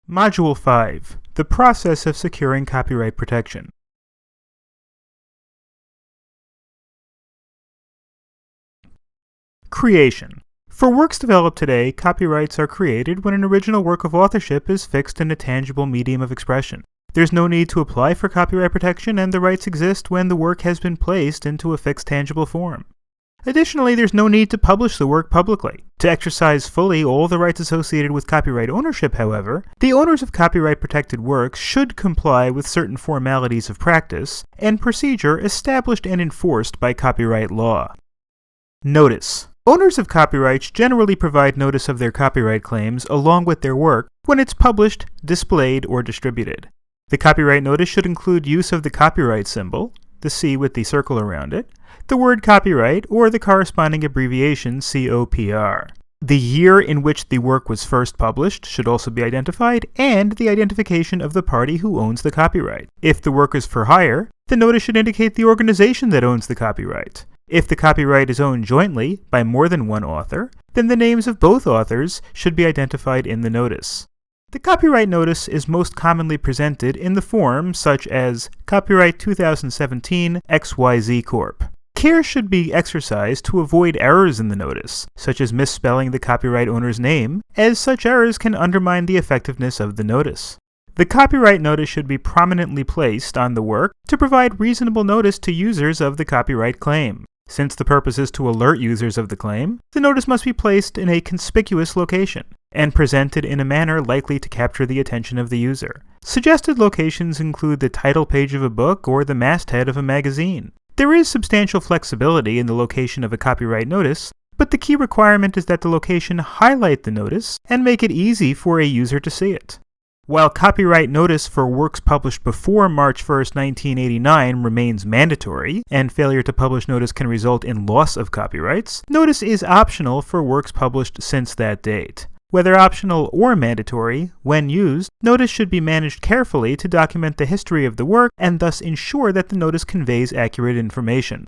Module 5. The process of securing copyright protection. Creation. For works developed today, copyrights are created when an original work of authorship is fixed in a tangible medium of expression. There's no need to apply for copyright protection, and the rights exist when the work has been placed into a fixed tangible form. Additionally, there's no need to publish the work publicly. To exercise fully all the rights associated with copyright ownership, however, the owners of copyright-protected works should comply with certain formalities of practice and procedure established and enforced by copyright law. Notice. Owners of copyrights generally provide notice of their copyright claims along with their work when it's published, displayed, or distributed. The copyright notice should include use of the copyright symbol, the C with the circle around it, the word copyright, or the corresponding abbreviation COPR. The year in which the work was first published should also be identified, and the identification of the party who owns the copyright. If the work is for hire, the notice should indicate the organization that owns the copyright. If the copyright is owned jointly by more than one author, then the names of both authors should be identified in the notice. The copyright notice is most commonly presented in the form such as Copyright 2017 XYZ Corp. Care should be exercised to avoid errors in the notice, such as misspelling the copyright owner's name, as such errors can undermine the effectiveness of the notice. The copyright notice should be prominently placed on the work to provide reasonable notice to users of the copyright claim. Since the purpose is to alert users of the claim, the notice must be placed in a conspicuous location and presented in a manner likely to capture the attention of the user. Suggested locations include the title page of a book or the masthead of a magazine. There is substantial flexibility in the location of a copyright notice, but the key requirement is that the location highlight the notice and make it easy for a user to see it. While copyright notice for works published before March 1, 1989 remains mandatory, and failure to publish notice can result in loss of copyrights, notice is optional for works published since that date. Whether optional or mandatory, when used, notice should be managed carefully to document the history of the work and thus ensure that the notice conveys accurate information.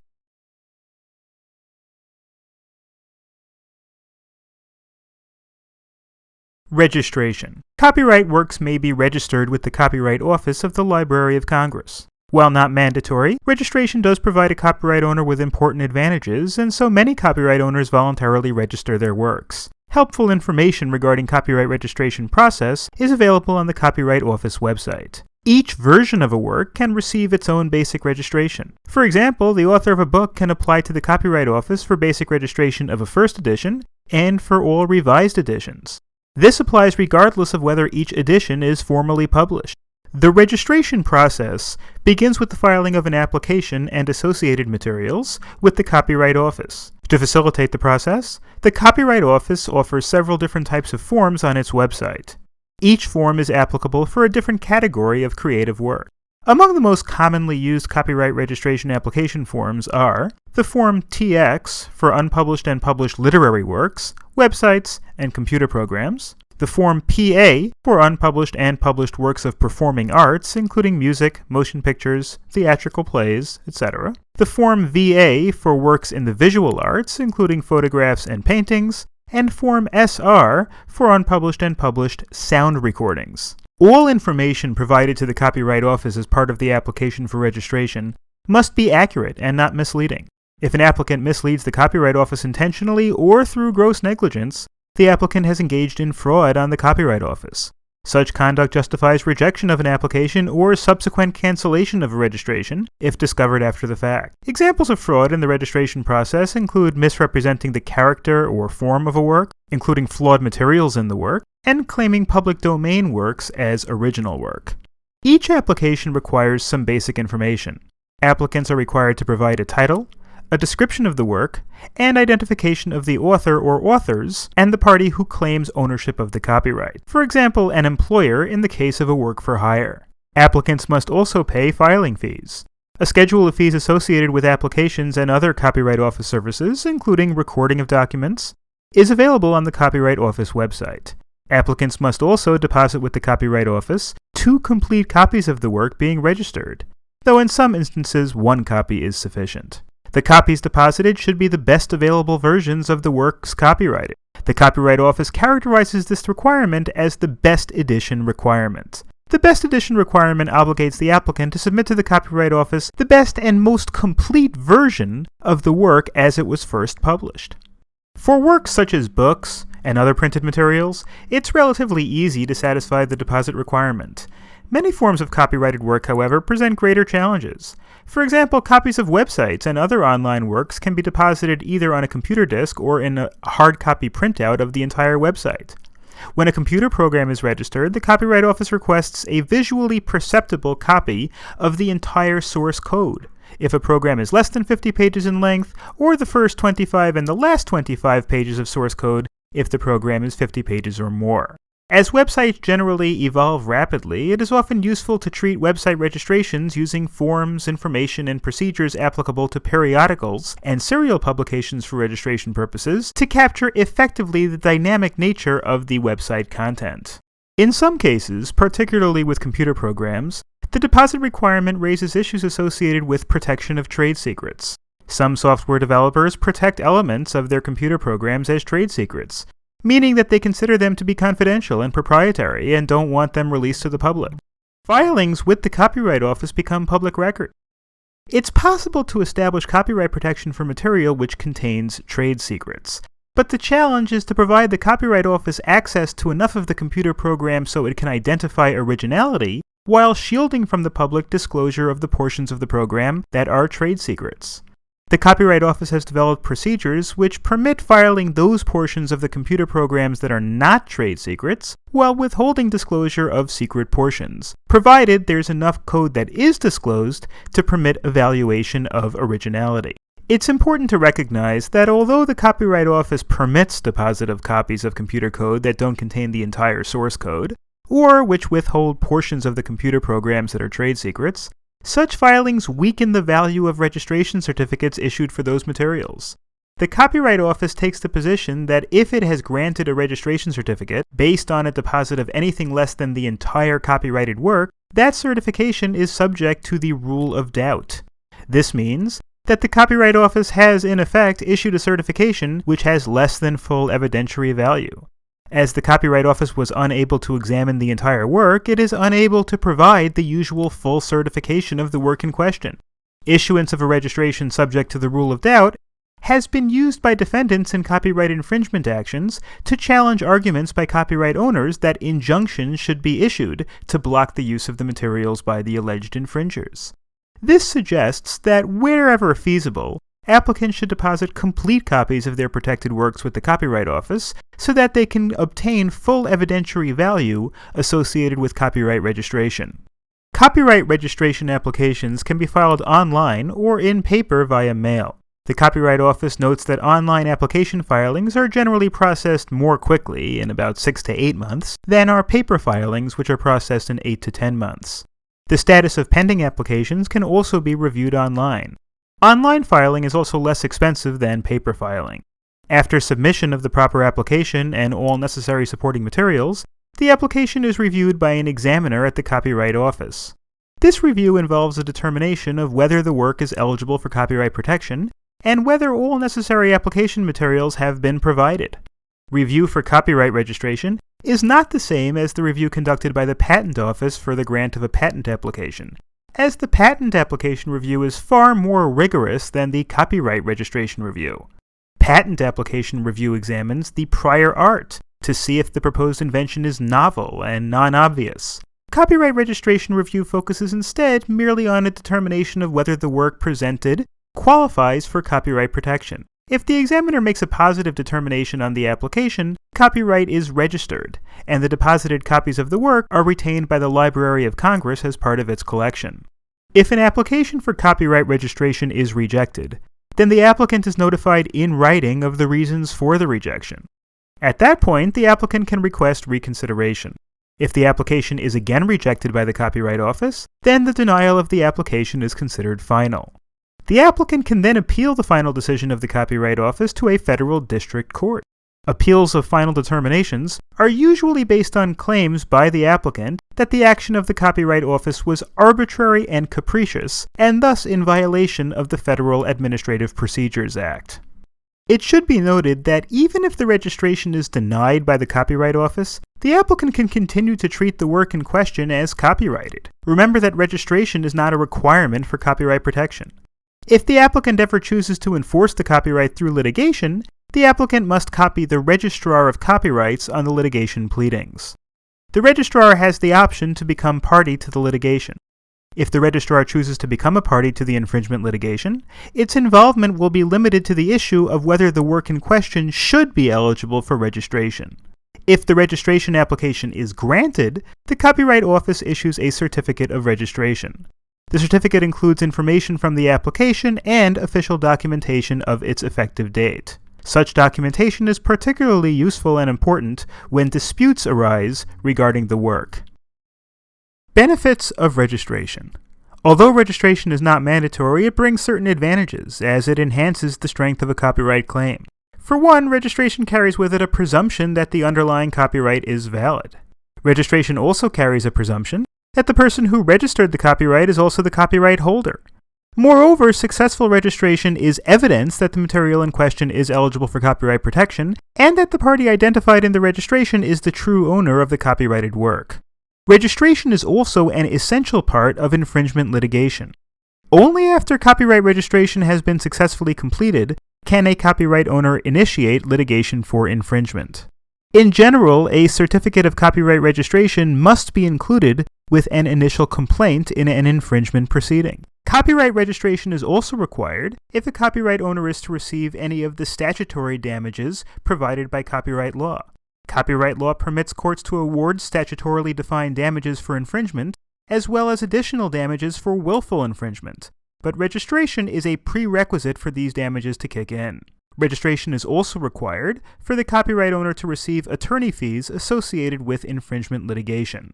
Registration. Copyright works may be registered with the Copyright Office of the Library of Congress. While not mandatory, registration does provide a copyright owner with important advantages, and so many copyright owners voluntarily register their works. Helpful information regarding copyright registration process is available on the Copyright Office website. Each version of a work can receive its own basic registration. For example, the author of a book can apply to the Copyright Office for basic registration of a first edition and for all revised editions. This applies regardless of whether each edition is formally published. The registration process begins with the filing of an application and associated materials with the Copyright Office. To facilitate the process, the Copyright Office offers several different types of forms on its website. Each form is applicable for a different category of creative work. Among the most commonly used copyright registration application forms are the Form TX for unpublished and published literary works, websites, and computer programs, the Form PA for unpublished and published works of performing arts, including music, motion pictures, theatrical plays, etc., the Form VA for works in the visual arts, including photographs and paintings, and Form SR for unpublished and published sound recordings. All information provided to the Copyright Office as part of the application for registration must be accurate and not misleading. If an applicant misleads the Copyright Office intentionally or through gross negligence, the applicant has engaged in fraud on the Copyright Office. Such conduct justifies rejection of an application or subsequent cancellation of a registration if discovered after the fact. Examples of fraud in the registration process include misrepresenting the character or form of a work, including flawed materials in the work, and claiming public domain works as original work. Each application requires some basic information. Applicants are required to provide a title, a description of the work, and identification of the author or authors and the party who claims ownership of the copyright. For example, an employer in the case of a work for hire. Applicants must also pay filing fees. A schedule of fees associated with applications and other Copyright Office services, including recording of documents, is available on the Copyright Office website. Applicants must also deposit with the Copyright Office 2 complete copies of the work being registered, though in some instances 1 copy is sufficient. The copies deposited should be the best available versions of the works copyrighted. The Copyright Office characterizes this requirement as the best edition requirement. The best edition requirement obligates the applicant to submit to the Copyright Office the best and most complete version of the work as it was first published. For works such as books and other printed materials, it's relatively easy to satisfy the deposit requirement. Many forms of copyrighted work, however, present greater challenges. For example, copies of websites and other online works can be deposited either on a computer disk or in a hard copy printout of the entire website. When a computer program is registered, the Copyright Office requests a visually perceptible copy of the entire source code. If a program is less than 50 pages in length, or the first 25 and the last 25 pages of source code if the program is 50 pages or more. As websites generally evolve rapidly, it is often useful to treat website registrations using forms, information, and procedures applicable to periodicals and serial publications for registration purposes to capture effectively the dynamic nature of the website content. In some cases, particularly with computer programs, the deposit requirement raises issues associated with protection of trade secrets. Some software developers protect elements of their computer programs as trade secrets, meaning that they consider them to be confidential and proprietary and don't want them released to the public. Filings with the Copyright Office become public record. It's possible to establish copyright protection for material which contains trade secrets, but the challenge is to provide the Copyright Office access to enough of the computer program so it can identify originality while shielding from the public disclosure of the portions of the program that are trade secrets. The Copyright Office has developed procedures which permit filing those portions of the computer programs that are not trade secrets while withholding disclosure of secret portions, provided there's enough code that is disclosed to permit evaluation of originality. It's important to recognize that although the Copyright Office permits deposit of copies of computer code that don't contain the entire source code, or which withhold portions of the computer programs that are trade secrets, such filings weaken the value of registration certificates issued for those materials. The Copyright Office takes the position that if it has granted a registration certificate based on a deposit of anything less than the entire copyrighted work, that certification is subject to the rule of doubt. This means that the Copyright Office has, in effect, issued a certification which has less than full evidentiary value. As the Copyright Office was unable to examine the entire work, it is unable to provide the usual full certification of the work in question. Issuance of a registration subject to the rule of doubt has been used by defendants in copyright infringement actions to challenge arguments by copyright owners that injunctions should be issued to block the use of the materials by the alleged infringers. This suggests that wherever feasible, applicants should deposit complete copies of their protected works with the Copyright Office so that they can obtain full evidentiary value associated with copyright registration. Copyright registration applications can be filed online or in paper via mail. The Copyright Office notes that online application filings are generally processed more quickly, in about 6 to 8 months, than are paper filings, which are processed in 8 to 10 months. The status of pending applications can also be reviewed online. Online filing is also less expensive than paper filing. After submission of the proper application and all necessary supporting materials, the application is reviewed by an examiner at the Copyright Office. This review involves a determination of whether the work is eligible for copyright protection and whether all necessary application materials have been provided. Review for copyright registration is not the same as the review conducted by the Patent Office for the grant of a patent application, as the patent application review is far more rigorous than the copyright registration review. Patent application review examines the prior art to see if the proposed invention is novel and non-obvious. Copyright registration review focuses instead merely on a determination of whether the work presented qualifies for copyright protection. If the examiner makes a positive determination on the application, copyright is registered, and the deposited copies of the work are retained by the Library of Congress as part of its collection. If an application for copyright registration is rejected, then the applicant is notified in writing of the reasons for the rejection. At that point, the applicant can request reconsideration. If the application is again rejected by the Copyright Office, then the denial of the application is considered final. The applicant can then appeal the final decision of the Copyright Office to a federal district court. Appeals of final determinations are usually based on claims by the applicant that the action of the Copyright Office was arbitrary and capricious, and thus in violation of the Federal Administrative Procedures Act. It should be noted that even if the registration is denied by the Copyright Office, the applicant can continue to treat the work in question as copyrighted. Remember that registration is not a requirement for copyright protection. If the applicant ever chooses to enforce the copyright through litigation, the applicant must copy the Registrar of Copyrights on the litigation pleadings. The registrar has the option to become party to the litigation. If the registrar chooses to become a party to the infringement litigation, its involvement will be limited to the issue of whether the work in question should be eligible for registration. If the registration application is granted, the Copyright Office issues a certificate of registration. The certificate includes information from the application and official documentation of its effective date. Such documentation is particularly useful and important when disputes arise regarding the work. Benefits of registration. Although registration is not mandatory, it brings certain advantages, as it enhances the strength of a copyright claim. For one, registration carries with it a presumption that the underlying copyright is valid. Registration also carries a presumption that the person who registered the copyright is also the copyright holder. Moreover, successful registration is evidence that the material in question is eligible for copyright protection, and that the party identified in the registration is the true owner of the copyrighted work. Registration is also an essential part of infringement litigation. Only after copyright registration has been successfully completed can a copyright owner initiate litigation for infringement. In general, a certificate of copyright registration must be included with an initial complaint in an infringement proceeding. Copyright registration is also required if a copyright owner is to receive any of the statutory damages provided by copyright law. Copyright law permits courts to award statutorily defined damages for infringement, as well as additional damages for willful infringement, but registration is a prerequisite for these damages to kick in. Registration is also required for the copyright owner to receive attorney fees associated with infringement litigation.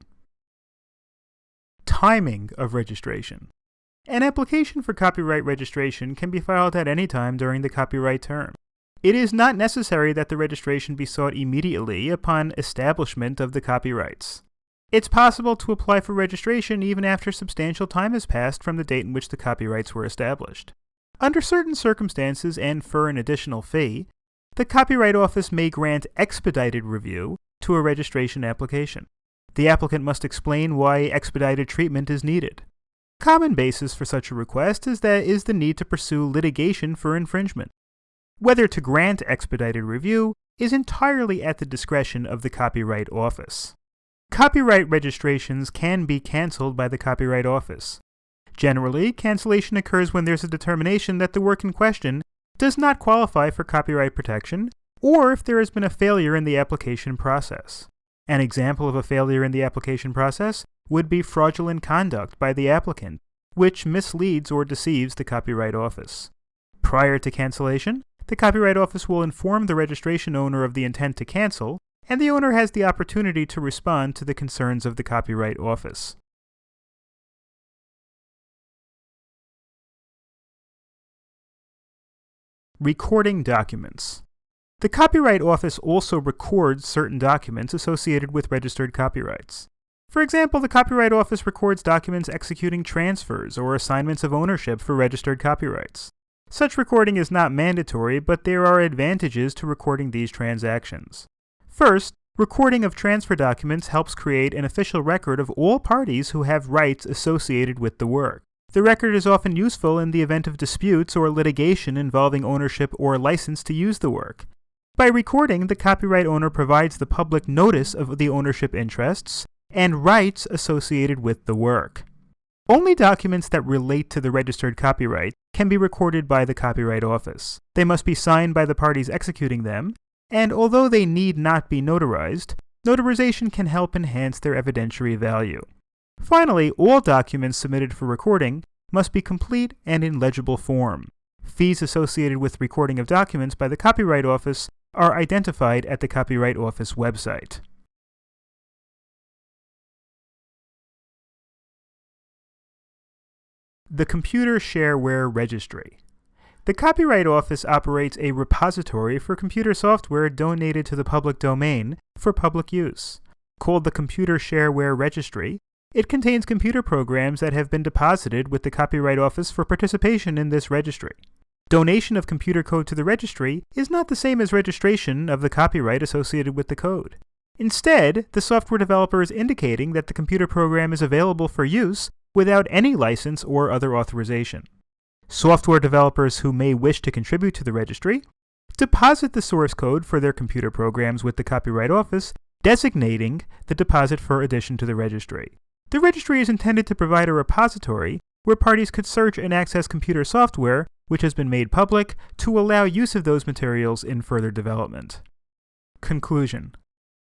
Timing of registration. An application for copyright registration can be filed at any time during the copyright term. It is not necessary that the registration be sought immediately upon establishment of the copyrights. It's possible to apply for registration even after substantial time has passed from the date in which the copyrights were established. Under certain circumstances and for an additional fee, the Copyright Office may grant expedited review to a registration application. The applicant must explain why expedited treatment is needed. A common basis for such a request is the need to pursue litigation for infringement. Whether to grant expedited review is entirely at the discretion of the Copyright Office. Copyright registrations can be canceled by the Copyright Office. Generally, cancellation occurs when there's a determination that the work in question does not qualify for copyright protection, or if there has been a failure in the application process. An example of a failure in the application process would be fraudulent conduct by the applicant, which misleads or deceives the Copyright Office. Prior to cancellation, the Copyright Office will inform the registration owner of the intent to cancel, and the owner has the opportunity to respond to the concerns of the Copyright Office. Recording documents. The Copyright Office also records certain documents associated with registered copyrights. For example, the Copyright Office records documents executing transfers or assignments of ownership for registered copyrights. Such recording is not mandatory, but there are advantages to recording these transactions. First, recording of transfer documents helps create an official record of all parties who have rights associated with the work. The record is often useful in the event of disputes or litigation involving ownership or license to use the work. By recording, the copyright owner provides the public notice of the ownership interests and rights associated with the work. Only documents that relate to the registered copyright can be recorded by the Copyright Office. They must be signed by the parties executing them, and although they need not be notarized, notarization can help enhance their evidentiary value. Finally, all documents submitted for recording must be complete and in legible form. Fees associated with recording of documents by the Copyright Office are identified at the Copyright Office website. The Computer Shareware Registry. The Copyright Office operates a repository for computer software donated to the public domain for public use. Called the Computer Shareware Registry, it contains computer programs that have been deposited with the Copyright Office for participation in this registry. Donation of computer code to the registry is not the same as registration of the copyright associated with the code. Instead, the software developer is indicating that the computer program is available for use without any license or other authorization. Software developers who may wish to contribute to the registry deposit the source code for their computer programs with the Copyright Office, designating the deposit for addition to the registry. The registry is intended to provide a repository where parties could search and access computer software which has been made public to allow use of those materials in further development. Conclusion.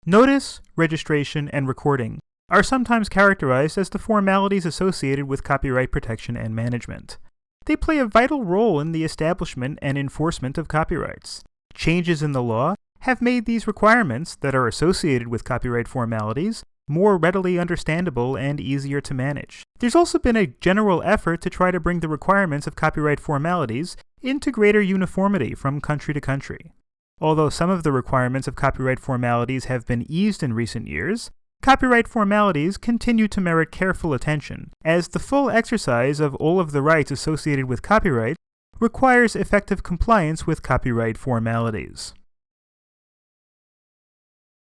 Notice, registration, and recording are sometimes characterized as the formalities associated with copyright protection and management. They play a vital role in the establishment and enforcement of copyrights. Changes in the law have made these requirements that are associated with copyright formalities more readily understandable and easier to manage. There's also been a general effort to try to bring the requirements of copyright formalities into greater uniformity from country to country. Although some of the requirements of copyright formalities have been eased in recent years, copyright formalities continue to merit careful attention, as the full exercise of all of the rights associated with copyright requires effective compliance with copyright formalities.